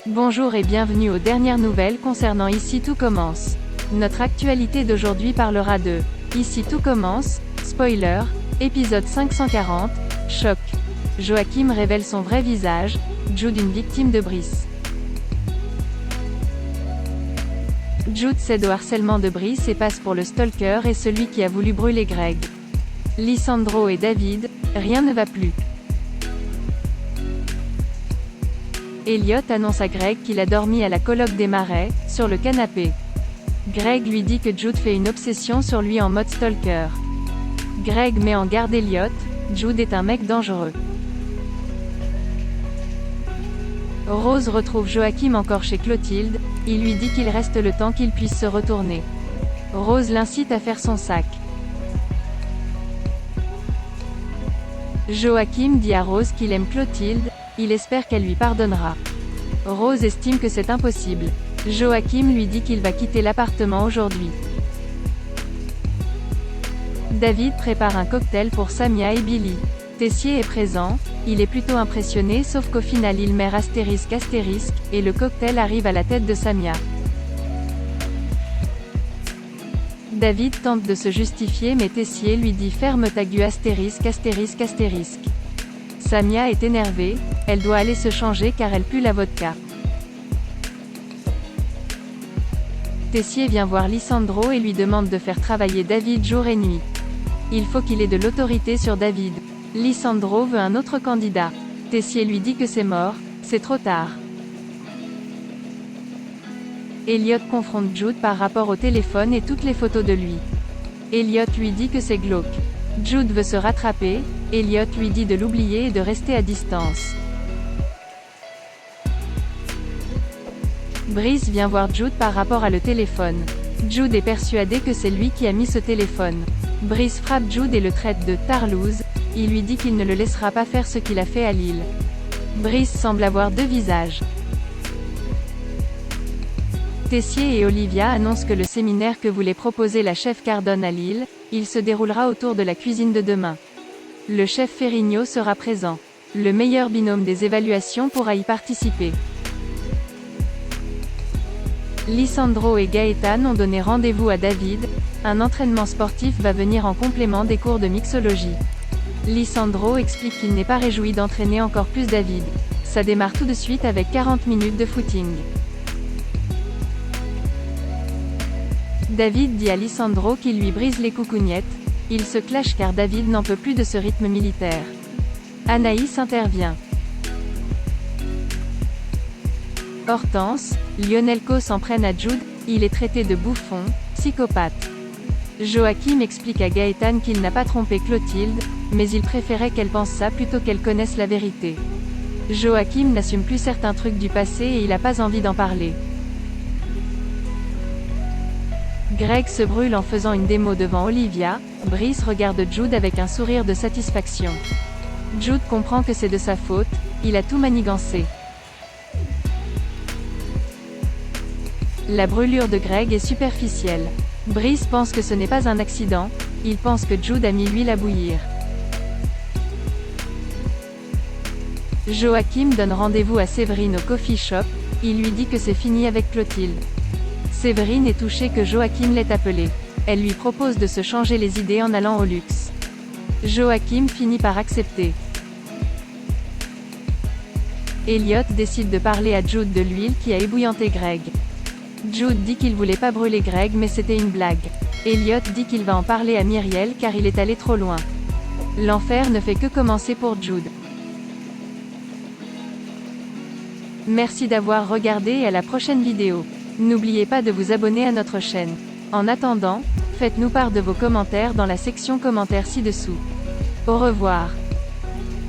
Bonjour et bienvenue aux dernières nouvelles concernant Ici tout commence. Notre actualité d'aujourd'hui parlera de Ici tout commence, spoiler, épisode 540, choc. Joachim révèle son vrai visage, Jude une victime de Brice. Jude cède au harcèlement de Brice et passe pour le stalker et celui qui a voulu brûler Greg. Lisandro et David, rien ne va plus. Elliot annonce à Greg qu'il a dormi à la colloque des Marais, sur le canapé. Greg lui dit que Jude fait une obsession sur lui en mode stalker. Greg met en garde Elliot, Jude est un mec dangereux. Rose retrouve Joachim encore chez Clotilde, il lui dit qu'il reste le temps qu'il puisse se retourner. Rose l'incite à faire son sac. Joachim dit à Rose qu'il aime Clotilde, il espère qu'elle lui pardonnera. Rose estime que c'est impossible. Joachim lui dit qu'il va quitter l'appartement aujourd'hui. David prépare un cocktail pour Samia et Billy. Tessier est présent, il est plutôt impressionné sauf qu'au final il met astérisque astérisque, et le cocktail arrive à la tête de Samia. David tente de se justifier mais Tessier lui dit ferme ta gueule astérisque astérisque astérisque. Samia est énervée, elle doit aller se changer car elle pue la vodka. Tessier vient voir Lisandro et lui demande de faire travailler David jour et nuit. Il faut qu'il ait de l'autorité sur David. Lisandro veut un autre candidat. Tessier lui dit que c'est mort, c'est trop tard. Elliot confronte Jude par rapport au téléphone et toutes les photos de lui. Elliot lui dit que c'est glauque. Jude veut se rattraper, Elliot lui dit de l'oublier et de rester à distance. Brice vient voir Jude par rapport à le téléphone. Jude est persuadé que c'est lui qui a mis ce téléphone. Brice frappe Jude et le traite de « tarlouse », il lui dit qu'il ne le laissera pas faire ce qu'il a fait à Lille. Brice semble avoir deux visages. Tessier et Olivia annoncent que le séminaire que voulait proposer la chef Cardone à Lille, il se déroulera autour de la cuisine de demain. Le chef Ferrigno sera présent. Le meilleur binôme des évaluations pourra y participer. Lisandro et Gaëtan ont donné rendez-vous à David, un entraînement sportif va venir en complément des cours de mixologie. Lisandro explique qu'il n'est pas réjoui d'entraîner encore plus David. Ça démarre tout de suite avec 40 minutes de footing. David dit à Lisandro qu'il lui brise les coucougnettes, ils se clashent car David n'en peut plus de ce rythme militaire. Anaïs intervient. Hortense, Lionelco s'en prennent à Jude, il est traité de bouffon, psychopathe. Joachim explique à Gaëtan qu'il n'a pas trompé Clotilde, mais il préférait qu'elle pense ça plutôt qu'elle connaisse la vérité. Joachim n'assume plus certains trucs du passé et il n'a pas envie d'en parler. Greg se brûle en faisant une démo devant Olivia, Brice regarde Jude avec un sourire de satisfaction. Jude comprend que c'est de sa faute, il a tout manigancé. La brûlure de Greg est superficielle. Brice pense que ce n'est pas un accident, il pense que Jude a mis l'huile à bouillir. Joachim donne rendez-vous à Séverine au coffee shop, il lui dit que c'est fini avec Clotilde. Séverine est touchée que Joachim l'ait appelée. Elle lui propose de se changer les idées en allant au luxe. Joachim finit par accepter. Elliot décide de parler à Jude de l'huile qui a ébouillanté Greg. Jude dit qu'il voulait pas brûler Greg mais c'était une blague. Elliot dit qu'il va en parler à Myriel car il est allé trop loin. L'enfer ne fait que commencer pour Jude. Merci d'avoir regardé et à la prochaine vidéo. N'oubliez pas de vous abonner à notre chaîne. En attendant, faites-nous part de vos commentaires dans la section commentaires ci-dessous. Au revoir.